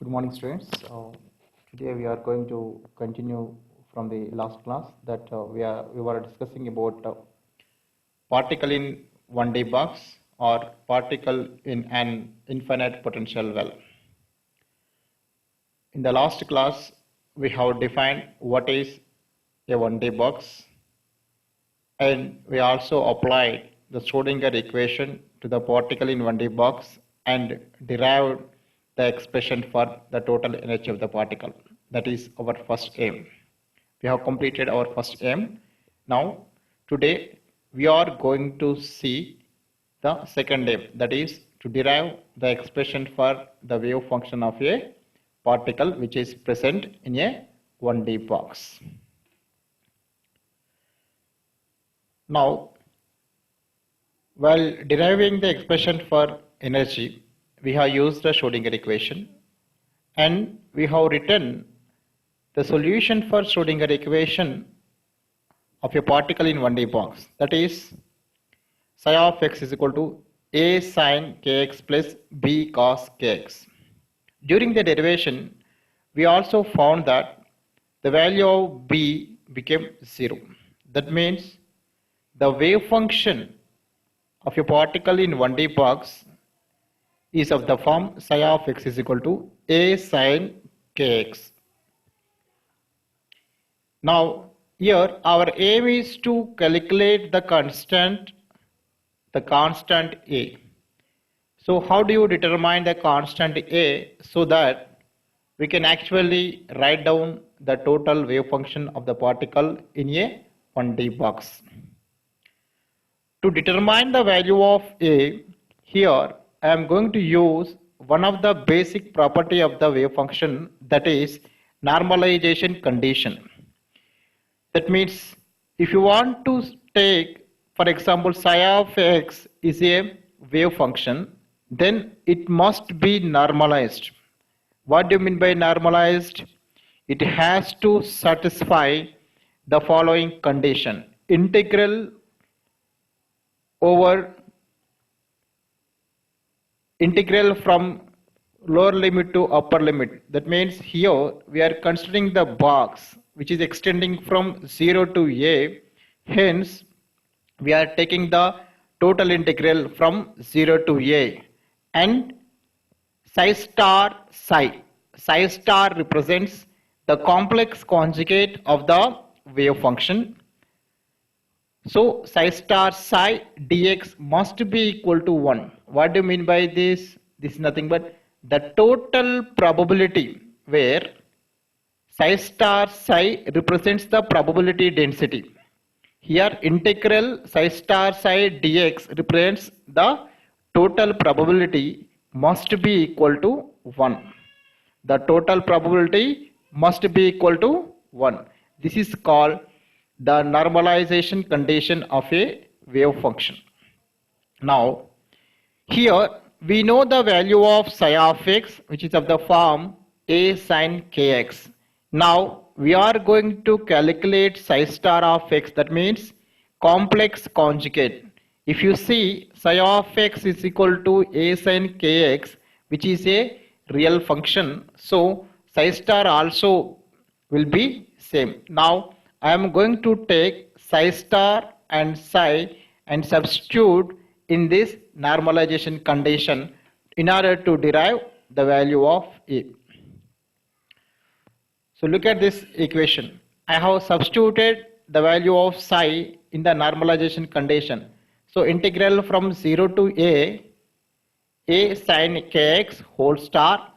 Good morning, students. Today we are going to continue from the last class that we were discussing about particle in 1D box or particle in an infinite potential well. In the last class, we have defined what is a 1D box, and we also applied the Schrodinger equation to the particle in 1D box and derived the expression for the total energy of the particle. That is our first aim. We have completed our first aim. Now, today we are going to see the second aim, that is to derive the expression for the wave function of a particle which is present in a 1D box. Now, while deriving the expression for energy, we have used the Schrodinger equation and we have written the solution for Schrodinger equation of a particle in 1D box. That is psi of x is equal to a sin kx plus b cos kx. During the derivation, we also found that the value of b became 0. That means the wave function of a particle in 1D box is of the form psi of x is equal to a sin kx. Now here our aim is to calculate the constant a. So how do you determine the constant a so that we can actually write down the total wave function of the particle in a 1D box? To determine the value of a, here I am going to use one of the basic property of the wave function, that is normalization condition. That means if you want to take, for example, psi of x is a wave function, then it must be normalized. What do you mean by normalized? It has to satisfy the following condition: integral from lower limit to upper limit. That means here we are considering the box which is extending from 0 to a. Hence, we are taking the total integral from 0 to a, and psi star psi. Psi star represents the complex conjugate of the wave function. So psi star psi dx must be equal to 1. What do you mean by this? This is nothing but the total probability, where psi star psi represents the probability density. Here integral psi star psi dx represents the total probability must be equal to 1. The total probability must be equal to 1. This is called the normalization condition of a wave function. Now, here we know the value of psi of x, which is of the form a sin kx. Now we are going to calculate psi star of x, that means complex conjugate. If you see, psi of x is equal to a sin kx, which is a real function, so psi star also will be same. Now I am going to take psi star and psi and substitute in this normalization condition in order to derive the value of a. So look at this equation. I have substituted the value of psi in the normalization condition. So integral from 0 to a sin kx whole star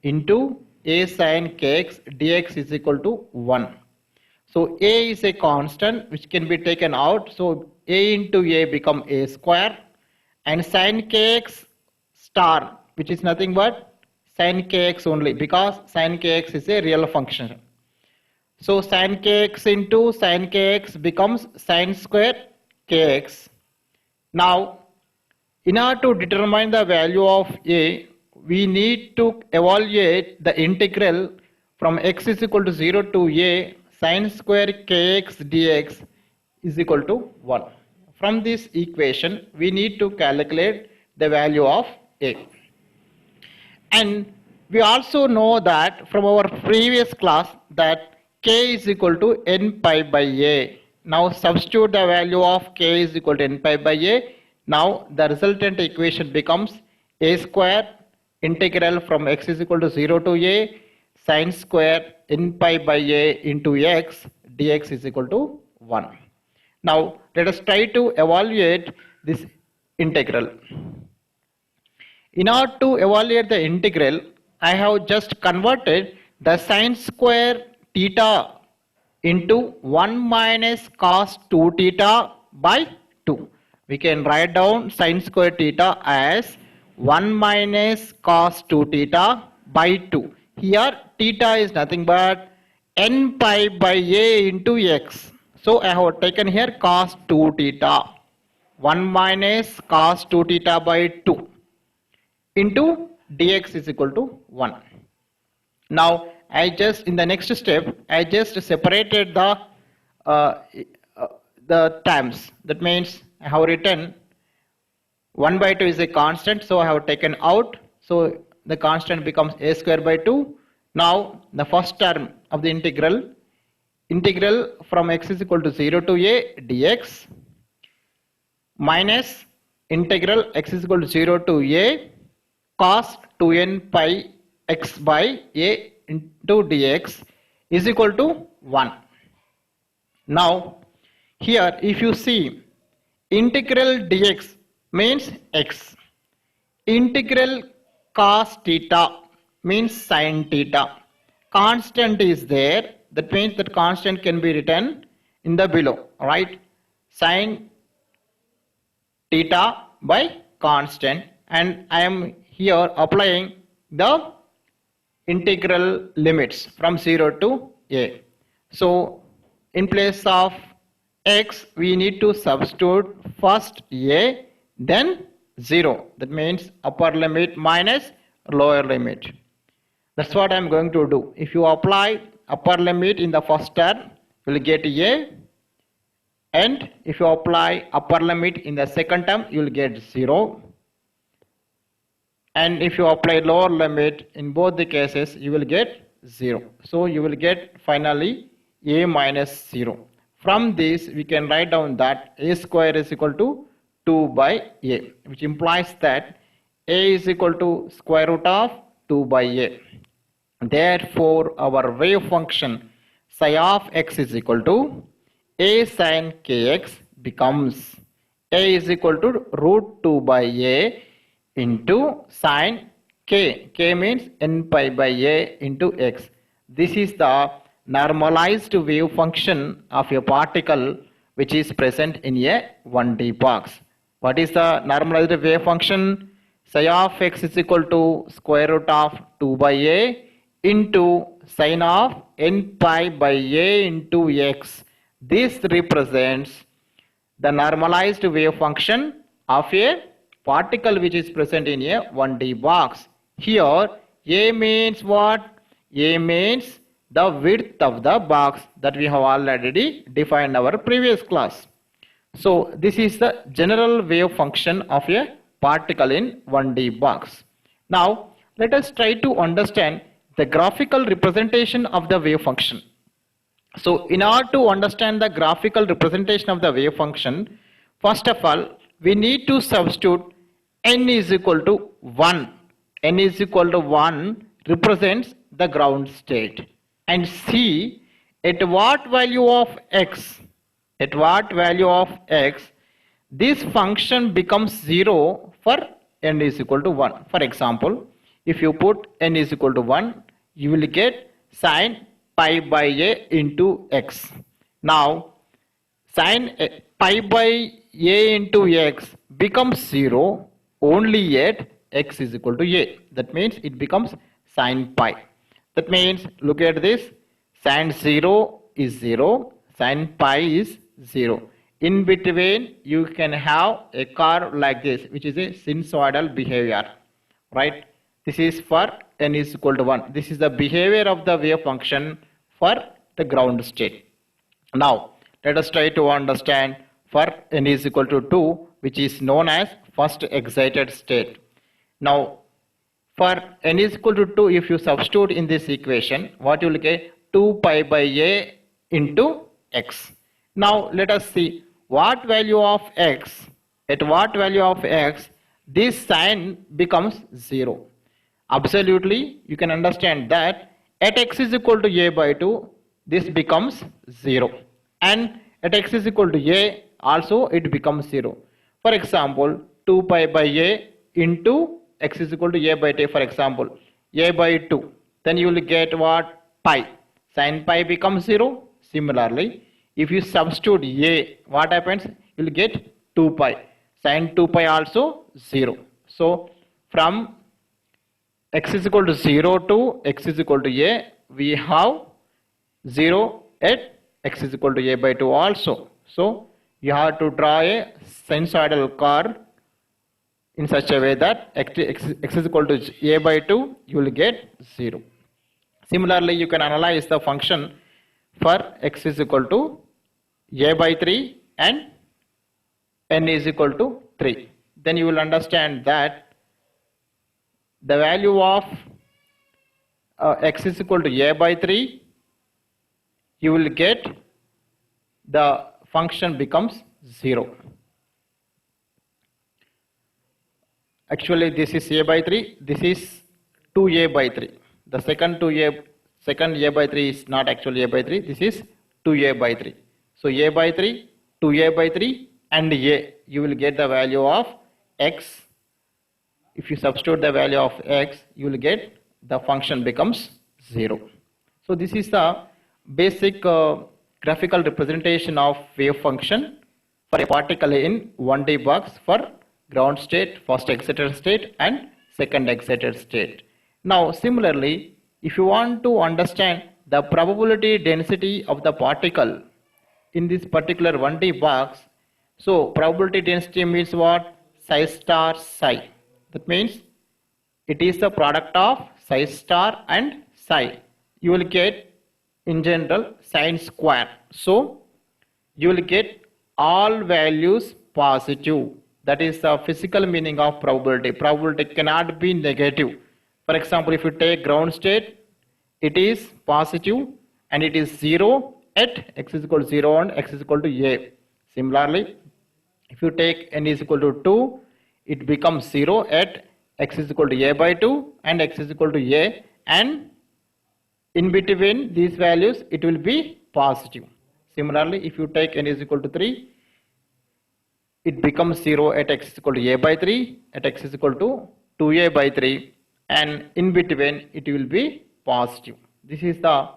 into a sin kx dx is equal to 1. So a is a constant which can be taken out. So a into a become a square, and sin kx star, which is nothing but sin kx only, because sin kx is a real function. So sin kx into sin kx becomes sin square kx. Now, in order to determine the value of a, we need to evaluate the integral from x is equal to 0 to a sin square kx dx is equal to 1. From this equation, we need to calculate the value of a. And We also know that from our previous class that k is equal to n pi by a. Now substitute the value of k is equal to n pi by a. Now the resultant equation becomes a square integral from x is equal to 0 to a sine square n pi by a into x dx is equal to 1. Now let us try to evaluate this integral. In order to evaluate the integral, I have just converted the sine square theta into 1 minus cos 2 theta by 2. We can write down sine square theta as 1 minus cos 2 theta by 2. Here theta is nothing but n pi by a into x. So I have taken here cos 2 theta. 1 minus cos 2 theta by 2 into dx is equal to 1. Now in the next step I just separated the terms. That means I have written 1 by 2 is a constant, so I have taken out, so the constant becomes a square by 2. Now the first term of the integral from x is equal to 0 to a dx minus integral x is equal to 0 to a cos 2n pi x by a into dx is equal to 1. Now here if you see, integral dx means x, integral cos theta means sin theta, constant is there, that means that constant can be written in the below, right? Sin theta by constant, and I am here applying the integral limits from 0 to a. So in place of x we need to substitute first a then 0, that means upper limit minus lower limit. That's what I am going to do. If you apply upper limit in the first term you will get a, and if you apply upper limit in the second term you will get 0, and if you apply lower limit in both the cases you will get 0. So you will get finally a minus 0. From this we can write down that a square is equal to 2 by a, which implies that a is equal to square root of 2 by a. Therefore our wave function psi of x is equal to a sin kx becomes a is equal to root 2 by a into sin k. K means n pi by a into x. This is the normalized wave function of a particle which is present in a 1D box. What is the normalized wave function? Psi of x is equal to square root of 2 by a into sine of n pi by a into x. This represents the normalized wave function of a particle which is present in a 1D box. Here a means what? A means the width of the box that we have already defined in our previous class. So this is the general wave function of a particle in 1D box. Now let us try to understand the graphical representation of the wave function. So in order to understand the graphical representation of the wave function, first of all we need to substitute n is equal to 1. N is equal to 1 represents the ground state, and see at what value of x, this function becomes 0 for n is equal to 1. For example, if you put n is equal to 1, you will get sin pi by a into x. Now sin pi by a into x becomes 0 only at x is equal to a. That means it becomes sin pi. That means look at this, sin 0 is 0, sin pi is 0. In between you can have a curve like this, which is a sinusoidal behavior, right? This is for n is equal to 1. This is the behavior of the wave function for the ground state. Now let us try to understand for n is equal to 2, which is known as first excited state. Now For n is equal to 2, if you substitute in this equation, what you will get? 2 pi by a into x. Now let us see what value of x, at what value of x this sign becomes 0. Absolutely, you can understand that at x is equal to a by 2, this becomes 0. And at x is equal to a, also it becomes 0. For example, 2 pi by a into x is equal to a by 2, for example, a by 2. Then you will get what? Pi. Sin pi becomes 0. Similarly, if you substitute a, what happens? You will get 2 pi. Sin 2 pi also 0. So, from x is equal to 0 to x is equal to a, we have 0 at x is equal to a by 2 also. So, you have to draw a sinusoidal curve in such a way that x is equal to a by 2, you will get 0. Similarly, you can analyze the function for x is equal to a by 3 and n is equal to 3. Then you will understand that the value of x is equal to a by 3, you will get the function becomes 0. Actually, this is a by 3, this is 2a by 3. The second a by 3 is not actually a by 3, this is 2a by 3. So a by 3, 2a by 3 and a, you will get the value of x. If you substitute the value of x, you will get the function becomes 0. So this is the basic graphical representation of wave function for a particle in 1D box for ground state, first excited state and second excited state. Now similarly, if you want to understand the probability density of the particle in this particular 1D box, so probability density means what? Psi star psi. That means it is the product of psi star and psi. You will get in general sin square. So you will get all values positive. That is the physical meaning of probability. Probability cannot be negative. For example, if you take ground state, it is positive and it is 0 at x is equal to 0 and x is equal to a. Similarly, if you take n is equal to 2, it becomes 0 at x is equal to a by 2 and x is equal to a, and in between these values it will be positive. Similarly, if you take n is equal to 3, it becomes 0 at x is equal to a by 3, at x is equal to 2a by 3, and in between it will be positive. This is the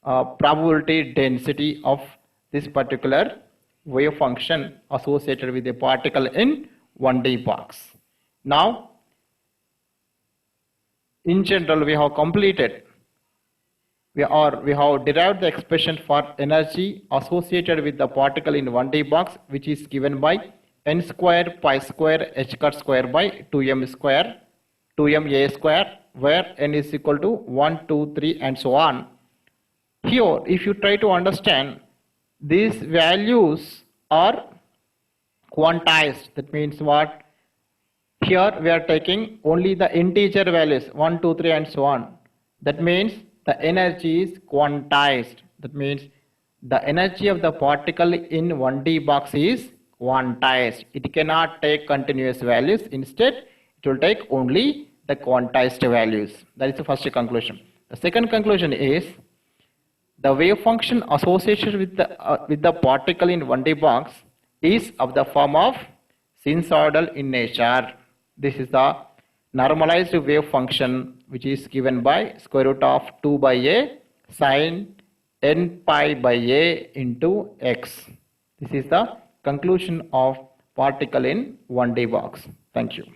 probability density of this particular wave function associated with a particle in 1D box. Now, in general, we have completed, we have derived the expression for energy associated with the particle in 1D box, which is given by n square pi square h cut square by 2m square 2m a square, where n is equal to 1, 2, 3 and so on. Here, if you try to understand, these values are quantized. That means what? Here we are taking only the integer values 1, 2, 3 and so on. That means the energy is quantized. That means the energy of the particle in 1D box is quantized. It cannot take continuous values. Instead, it will take only the quantized values. That is the first conclusion. The second conclusion is the wave function associated with the particle in 1D box is of the form of sinusoidal in nature. This is the normalized wave function, which is given by square root of 2 by a sin n pi by a into x. This is the conclusion of particle in 1D box. Thank you.